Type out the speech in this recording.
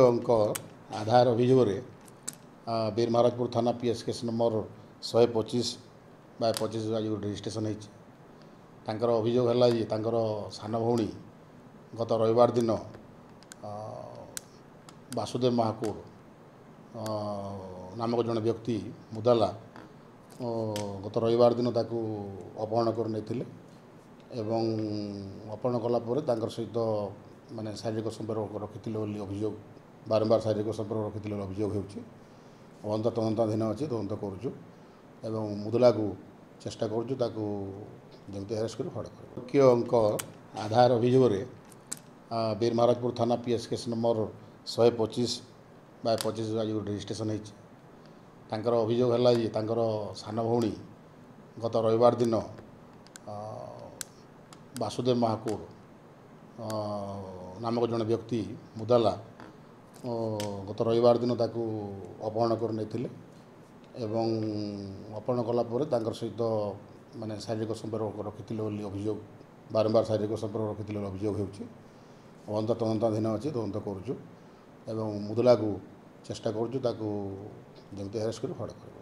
ଅଙ୍କ ଆଧାର ଅଭିଯୋଗରେ ବୀର ମହାରାଜପୁର ଥାନା PS କେସ୍ ନମ୍ବର 125/25 ଆଜି ଗୋଟେ ରେଜିଷ୍ଟ୍ରେସନ୍ ହେଇଛି। ତାଙ୍କର ଅଭିଯୋଗ ହେଲା ଯେ ତାଙ୍କର ସାନ ଭଉଣୀ ଗତ ରବିବାର ଦିନ ବାସୁଦେବ ମହାକୁଡ଼ ନାମକ ଜଣେ ବ୍ୟକ୍ତି ମୁଦାଲା ଗତ ରବିବାର ଦିନ ତାକୁ ଅପହରଣ କରି ନେଇଥିଲେ ଏବଂ ଅପହରଣ କଲା ପରେ ତାଙ୍କର ସହିତ ମାନେ ଶାରୀରିକ ସମ୍ପର୍କ ରଖିଥିଲେ ବୋଲି ଅଭିଯୋଗ, ବାରମ୍ବାର ଶାରୀରିକ ସମ୍ପର୍କ ରଖିଥିଲେ ବୋଲି ଅଭିଯୋଗ ହେଉଛି। ତଦନ୍ତାଧୀନ ଅଛି, ତଦନ୍ତ କରୁଛୁ ଏବଂ ମୁଦଲାକୁ ଚେଷ୍ଟା କରୁଛୁ ତାକୁ ଯେମିତି ଆରେଷ୍ଟ କରି ଫଡ଼ କରିବୁ। ଅଙ୍କ ଆଧାର ଅଭିଯୋଗରେ ବୀର ମହାରାଜପୁର ଥାନା PS କେସ୍ ନମ୍ବର 125/25 ଆଜି ଗୋଟେ ରେଜିଷ୍ଟ୍ରେସନ୍ ହେଇଛି। ତାଙ୍କର ଅଭିଯୋଗ ହେଲା ଯେ ତାଙ୍କର ସାନ ଭଉଣୀ ଗତ ରବିବାର ଦିନ ବାସୁଦେବ ମହାକୁଡ଼ ନାମକ ଜଣେ ବ୍ୟକ୍ତି ମୁଦାଲା ଗତ ରବିବାର ଦିନ ତାକୁ ଅପହରଣ କରି ନେଇଥିଲେ ଏବଂ ଅପହରଣ କଲା ପରେ ତାଙ୍କର ସହିତ ମାନେ ଶାରୀରିକ ସମ୍ପର୍କ ରଖିଥିଲେ ବୋଲି ଅଭିଯୋଗ, ବାରମ୍ବାର ଶାରୀରିକ ସମ୍ପର୍କ ରଖିଥିଲେ ବୋଲି ଅଭିଯୋଗ ହେଉଛି। ତଦନ୍ତାଧୀନ ଅଛି, ତଦନ୍ତ କରୁଛୁ ଏବଂ ମୁଦଲାକୁ ଚେଷ୍ଟା କରୁଛୁ ତାକୁ ଯେମିତି ଆରେଷ୍ଟ କରି ଫଡ଼ କରିବୁ।